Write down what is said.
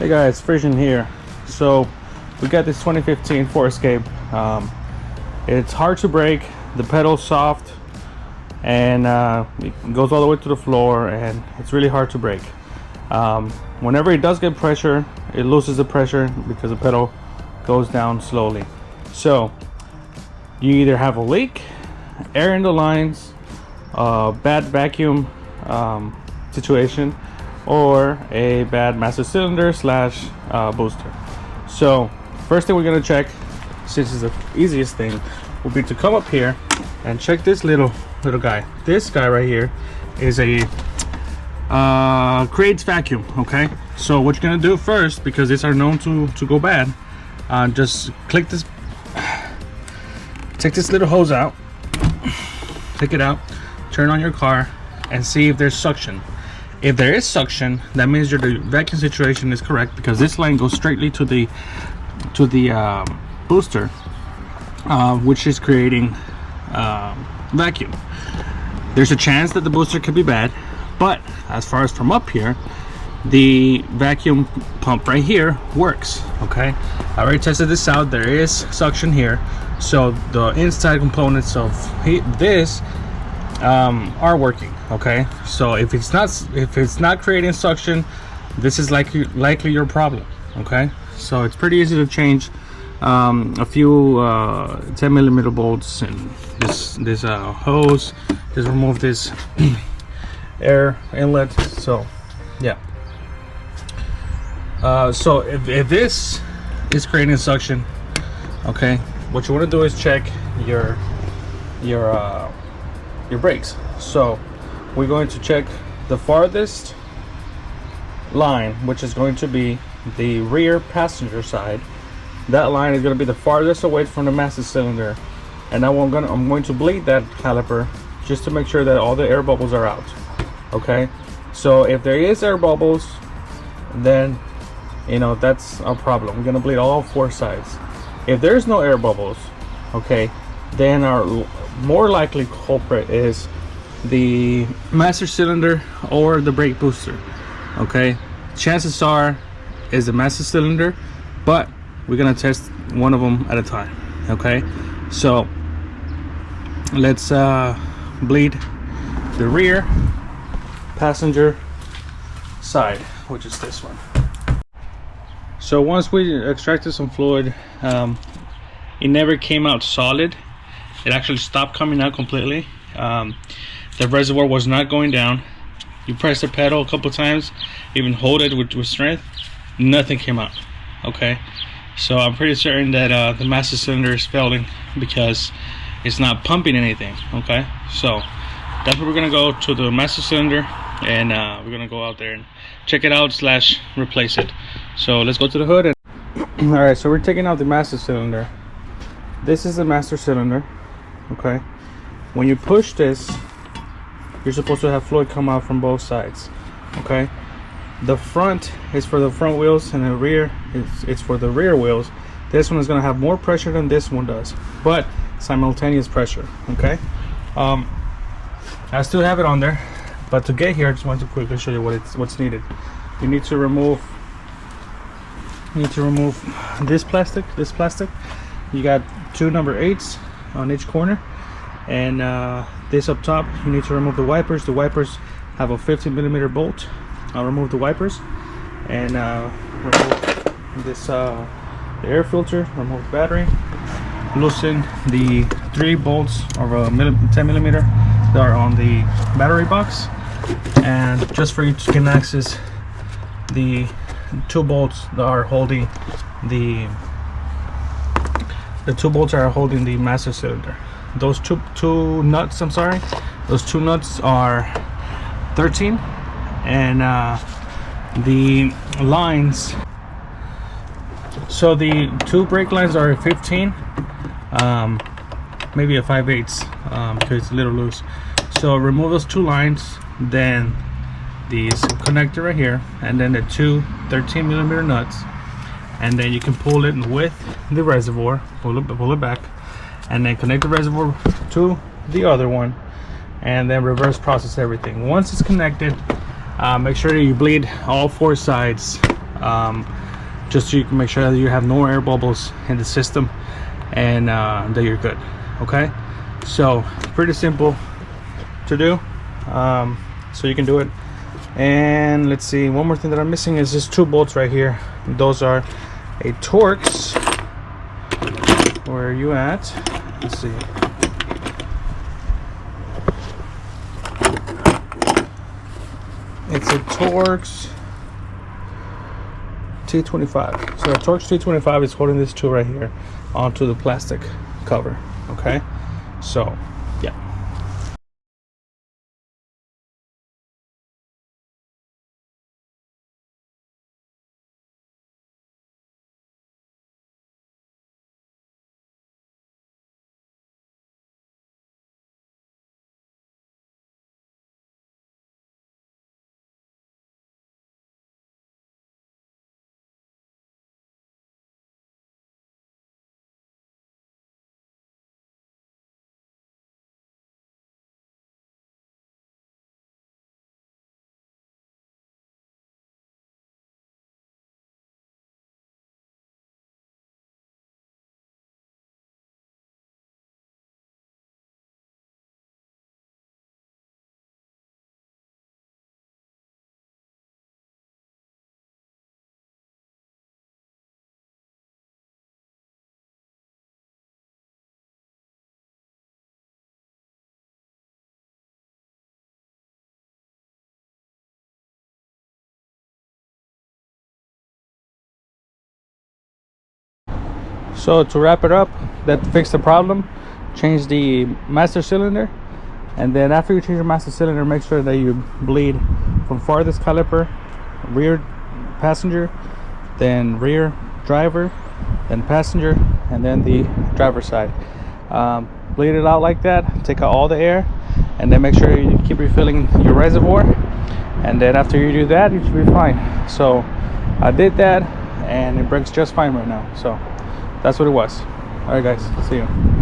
Hey guys, Frisian here. So we got this 2015 Ford Escape. It's hard to brake, the pedal's soft, and it goes all the way to the floor, and it's really hard to brake. Whenever it does get pressure, it loses the pressure because the pedal goes down slowly. So you either have a leak, air in the lines, bad vacuum situation, or a bad master cylinder slash booster. So first thing we're gonna check, since it's the easiest thing, will be to come up here and check this little guy. This guy right here is a creates vacuum. Okay, so what you're gonna do first, because these are known to go bad, just take this little hose out, take it out, turn on your car, and see if there's suction. If there is suction, that means the vacuum situation is correct, because this line goes straightly to the booster, which is creating vacuum. There's a chance that the booster could be bad, but as far as from up here, the vacuum pump right here works. Okay, I already tested this out. There is suction here, so the inside components of this are working. Okay, so if it's not creating suction, this is likely your problem. Okay, so it's pretty easy to change a few 10mm bolts and this hose. Just remove this air inlet. So yeah, so if this is creating suction, okay, what you want to do is check your brakes. So we're going to check the farthest line, which is going to be the rear passenger side. That line is going to be the farthest away from the master cylinder, and I'm going to bleed that caliper just to make sure that all the air bubbles are out. Okay, so if there is air bubbles, then that's a problem. We're going to bleed all four sides. If there's no air bubbles, okay, then our more likely culprit is the master cylinder or the brake booster. Okay, chances are is the master cylinder, but we're gonna test one of them at a time. Okay, so let's bleed the rear passenger side, which is this one. So once we extracted some fluid, it never came out solid. It actually stopped coming out completely. The reservoir was not going down. You press the pedal a couple times, even hold it with strength, nothing came out. Okay, so I'm pretty certain that the master cylinder is failing because it's not pumping anything. Okay, so that's what we're gonna go to, the master cylinder, and we're gonna go out there and check it out slash replace it. So let's go to the hood. And all right, so we're taking out the master cylinder. This is the master cylinder. Okay, when you push this, you're supposed to have fluid come out from both sides. Okay, the front is for the front wheels, and the rear it's for the rear wheels. This one is going to have more pressure than this one does, but simultaneous pressure. Okay, I still have it on there, but to get here, I just want to quickly show you what's needed. You need to remove this plastic. You got two number 8s on each corner, and this up top, you need to remove the wipers. The wipers have a 15mm bolt. I'll remove the wipers and remove this the air filter, remove the battery, loosen the 3 bolts of a 10mm that are on the battery box, and just for you to can access the 2 bolts that are holding the 2 bolts are holding the master cylinder. Those two nuts, I'm sorry, those 2 nuts are 13, and the lines, so the 2 brake lines are 15, maybe a 5/8 because it's a little loose. So remove those 2 lines, then this connector right here, and then the 2 13mm nuts, and then you can pull it with the reservoir, pull it back, and then connect the reservoir to the other one, and then reverse process everything. Once it's connected, make sure that you bleed all 4 sides just so you can make sure that you have no air bubbles in the system, and that you're good. Okay, so pretty simple to do. So you can do it. And let's see, one more thing that I'm missing is just 2 bolts right here. Those are a Torx. Where are you at? Let's see. It's a Torx T25. So a Torx T25 is holding this 2 right here onto the plastic cover. Okay, so yeah. So to wrap it up, that fixed the problem. Change the master cylinder, and then after you change your master cylinder, make sure that you bleed from farthest caliper, rear passenger, then rear driver, then passenger, and then the driver's side. Bleed it out like that, take out all the air, and then make sure you keep refilling your reservoir, and then after you do that, you should be fine. So I did that, and it works just fine right now. So that's what it was. All right guys, see you.